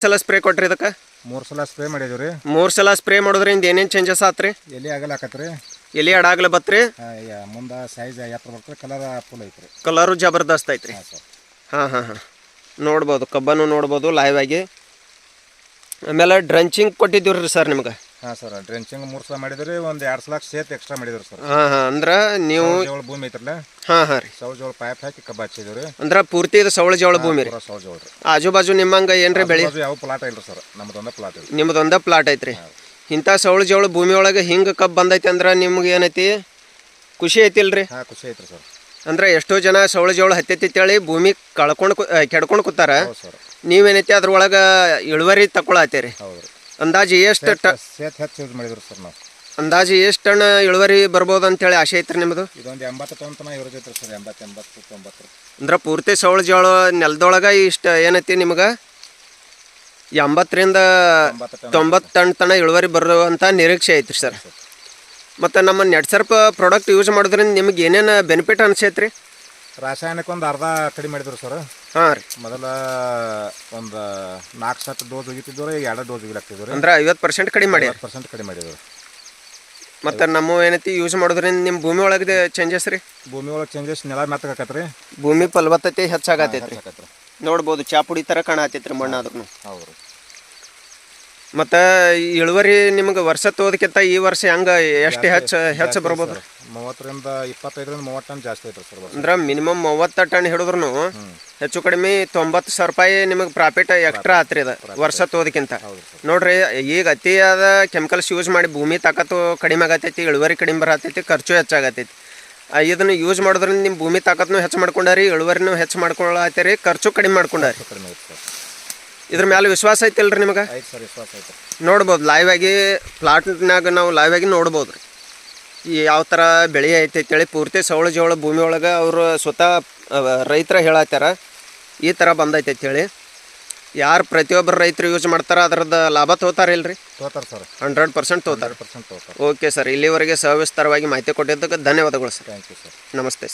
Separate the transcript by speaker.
Speaker 1: ಸಲ ಸ್ಪ್ರೇ ಕೊಟ್ರಿ ಇದಕ್ಕೆ?
Speaker 2: 3 ಸಲ ಸ್ಪ್ರೇ ಮಾಡಿದೀವಿ ರೀ.
Speaker 1: 3 ಸಲ ಸ್ಪ್ರೇ ಮಾಡೋದ್ರಿಂದ ಏನೇನು ಚೇಂಜಸ್ ಆತ್ರಿ?
Speaker 2: ಎಲೆ ಆಗಲಾಕತ್ರಿ,
Speaker 1: ಎಲೆ ಅಡಾಗ್ಲ ಬತ್ರಿ,
Speaker 2: ಮುಂದೆ ಸೈಜ್ ಎತ್ತರ ಬರ್ತದೆ, ಕಲರ್ ಫುಲ್ ಐತ್ರಿ,
Speaker 1: ಕಲರು ಜಬರ್ದಸ್ತ್ ಐತ್ರಿ. ಹಾಂ ಹಾಂ ಹಾಂ ನೋಡ್ಬೋದು, ಕಬ್ಬನ್ನು ನೋಡ್ಬೋದು ಲೈವ್ ಆಗಿ. ಆಮೇಲೆ ಡ್ರಂಚಿಂಗ್ ಕೊಟ್ಟಿದ್ದೀವಿ ರೀ ಸರ್ ನಿಮ್ಗೆ?
Speaker 2: ಹಾಂ ಸರ್, ಡ್ರೆಂಚಿಂಗ್ 3 ಸಲ ಮಾಡಿದ್ರಿ, ಒಂದು 2 ಸಲ ಸೇತ್ ಎಕ್ಸ್ಟ್ರಾ ಮಾಡಿದ್ರಿ ಸರ್.
Speaker 1: ಹಾಂ ಹಾಂ ಅಂದ್ರೆ ನೀವು
Speaker 2: ಜೋಳ ಭೂಮಿ ಐತ್ರಲ್ಲ,
Speaker 1: ಹಾಂ ಹಾಂ ರೀ,
Speaker 2: ಸೌಳ ಜೋಳ ಪೈಪ್ ಹಾಕಿ ಕಬ್ಬ ಹಚ್ಚಿದ್ವಿ ರೀ.
Speaker 1: ಅಂದ್ರೆ ಪೂರ್ತಿ ಇದು ಸೌಳ ಜೋಳ ಭೂಮಿ ರೀ?
Speaker 2: ಸೌಳ ಜೋಳ ರೀ.
Speaker 1: ಆಜು ಬಾಜು ನಿಮ್ಮಂಗೆ ಏನ್ರಿ ಬೆಳೆ?
Speaker 2: ಯಾವ ಪ್ಲಾಟ್ ಇಲ್ಲ ಸರ್, ನಮ್ದೊಂದೇ ಪ್ಲಾಟ್ ಐತಿ.
Speaker 1: ನಿಮ್ದೊಂದೇ ಪ್ಲಾಟ್ ಐತ್ರಿ. ಇಂಥ ಸೌಳ ಜೋಳ ಭೂಮಿ ಒಳಗೆ ಹಿಂಗೆ ಕಬ್ಬು ಬಂದೈತಿ ಅಂದ್ರೆ ನಿಮ್ಗೆ ಏನೈತಿ, ಖುಷಿ ಐತಿಲ್ರಿ?
Speaker 2: ಹಾಂ ಖುಷಿ ಐತ್ರಿ ಸರ್.
Speaker 1: ಅಂದ್ರೆ ಎಷ್ಟೋ ಜನ ಸೌಳ ಜೋಳ ಹತ್ತೈತಿ ಹೇಳಿ ಭೂಮಿ ಕೆಡ್ಕೊಂಡು ಕೂತಾರ, ನೀವೇನೈತಿ ಅದ್ರೊಳಗೆ ಇಳುವರಿ ತಗೊಳತ್ತೀರಿ.
Speaker 2: ಹೌದು.
Speaker 1: ಅಂದಾಜು ಎಷ್ಟು
Speaker 2: ಸೇತ್ ಹೆಚ್ಚು ಯೂಸ್ ಮಾಡಿದ್ರಿ ಸರ್ ನಾವು.
Speaker 1: ಅಂದಾಜು ಎಷ್ಟು ಟನ್ ಇಳುವರಿ ಬರ್ಬೋದು ಅಂತೇಳಿ ಆಸೆ ಐತ್ರಿ ನಿಮ್ಮದು?
Speaker 2: ಇದೊಂದು 80 ಟನ್ ತನಕ ಇವ್ರದ್ದು ಐತ್ರಿ ಸರ್, 80, 80, 90.
Speaker 1: ಅಂದ್ರೆ ಪೂರ್ತಿ ಸೌಳ ಜೋಳ ನೆಲದೊಳಗೆ ಇಷ್ಟು ಏನೈತಿ ನಿಮ್ಗೆ 80ರಿಂದ 90 ಟನ್ ತನಕ ಇಳುವರಿ ಬರುವಂಥ ನಿರೀಕ್ಷೆ ಐತ್ರಿ ಸರ್. ಮತ್ತು ನಮ್ಮ ನೆಟ್ಸರ್ಪ್ ಪ್ರಾಡಕ್ಟ್ ಯೂಸ್ ಮಾಡೋದ್ರಿಂದ ನಿಮ್ಗೆ ಏನೇನು ಬೆನಿಫಿಟ್ ಅನ್ಸೈತ್ರಿ?
Speaker 2: ರಾಸಾಯನಿಕ ಒಂದು ಅರ್ಧ ಕಡಿಮೆ ಮಾಡಿದ್ರು ಸರ್.
Speaker 1: ಹಾಂ ರೀ.
Speaker 2: ಮೊದಲ ಒಂದು 4 ಸೆಟ್ ಡೋಸ್ ಹೋಗಿತ್ತಿದ್ರು, ಈಗ 2 ಡೋಸ್ ಹೋಗಿಲಾಗ್ತಿದ್ರು.
Speaker 1: ಅಂದ್ರೆ 50% ಕಡಿಮೆ ಮಾಡಿ
Speaker 2: 50% ಕಡಿಮೆ ಮಾಡಿದ್ರು.
Speaker 1: ಮತ್ತು ನಮ್ಮ ಏನೈತಿ ಯೂಸ್ ಮಾಡೋದ್ರಿಂದ ನಿಮ್ಮ ಭೂಮಿ ಒಳಗೆ ಚೇಂಜಸ್ ರೀ?
Speaker 2: ಭೂಮಿ ಒಳಗೆ ಚೇಂಜಸ್, ನೆಲ ಮೆತ್ತಗಾಕತ್ರಿ,
Speaker 1: ಭೂಮಿ ಫಲವತ್ತತೆ ಹೆಚ್ಚಾಗತೈತ್ರಿ. ನೋಡ್ಬೋದು, ಚಾಪುಡಿ ಥರ ಕಾಣತೈತ್ರಿ ಮಣ್ಣು ಅದಕ್ಕೂ.
Speaker 2: ಹೌದು.
Speaker 1: ಮತ್ತು ಇಳುವರಿ ನಿಮ್ಗೆ ವರ್ಷ ತೋದಕ್ಕಿಂತ ಈ ವರ್ಷ ಹೆಂಗೆ ಎಷ್ಟು ಹೆಚ್ಚು ಬರ್ಬೋದು?
Speaker 2: 30ರಿಂದ 25ರಿಂದ 30 ಟನ್ ಜಾಸ್ತಿ ಐತ್ರಿ ಸರ್.
Speaker 1: ಅಂದ್ರೆ ಮಿನಿಮಮ್ 30 ಟನ್ ಹಿಡಿದ್ರು ಹೆಚ್ಚು ಕಡಿಮೆ 90,000 ರೂಪಾಯಿ ನಿಮಗೆ ಪ್ರಾಫಿಟ್ ಎಕ್ಸ್ಟ್ರಾ ಆತ್ರಿ ಅದು ವರ್ಷ ತೋದಕ್ಕಿಂತ. ನೋಡ್ರಿ, ಈಗ ಅತಿಯಾದ ಕೆಮಿಕಲ್ಸ್ ಯೂಸ್ ಮಾಡಿ ಭೂಮಿ ತಾಕತ್ತು ಕಡಿಮೆ ಆಗತೈತಿ, ಇಳುವರಿ ಕಡಿಮೆ ಬರತೈತಿ, ಖರ್ಚು ಹೆಚ್ಚಾಗತೈತಿ. ಇದನ್ನು ಯೂಸ್ ಮಾಡೋದ್ರಿಂದ ನಿಮ್ಮ ಭೂಮಿ ತಾಕತ್ನೂ ಹೆಚ್ಚು ಮಾಡ್ಕೊಂಡಾರಿ, ಇಳುವರಿನೂ ಹೆಚ್ಚು ಮಾಡ್ಕೊಳತ್ತೀರಿ, ಖರ್ಚು ಕಡಿಮೆ ಮಾಡ್ಕೊಂಡಾರಿ. ಇದ್ರ ಮೇಲೆ ವಿಶ್ವಾಸ ಐತಿಲ್ರಿ ನಿಮಗೆ? ನೋಡ್ಬೋದು ಲೈವ್ ಆಗಿ ಪ್ಲಾಟ್ನಾಗ ನಾವು ಲೈವ್ ಆಗಿ ನೋಡ್ಬೋದು ರೀ ಯಾವ ಥರ ಬೆಳೆ ಐತೈತೇಳಿ. ಪೂರ್ತಿ ಸೌಳ ಜೋಳ ಭೂಮಿ ಒಳಗೆ ಅವರು ಸ್ವತಃ ರೈತರ ಹೇಳತ್ತಾರ ಈ ಥರ ಬಂದೈತೈತೇಳಿ. ಯಾರು ಪ್ರತಿಯೊಬ್ಬರು ರೈತರು ಯೂಸ್ ಮಾಡ್ತಾರೆ ಅದರದ್ದು ಲಾಭ ತೋತಾರಿಲ್ರಿ?
Speaker 2: ತೋತಾರೆ ಸರ್,
Speaker 1: 100% ತೋತಾರೆ. ಓಕೆ ಸರ್, ಇಲ್ಲಿವರೆಗೆ ಸವಿಸ್ತಾರವಾಗಿ ಮಾಹಿತಿ ಕೊಟ್ಟಿದ್ದಕ್ಕೆ ಧನ್ಯವಾದಗಳು ಸರ್.
Speaker 2: Thank you sir.
Speaker 1: ನಮಸ್ತೆ.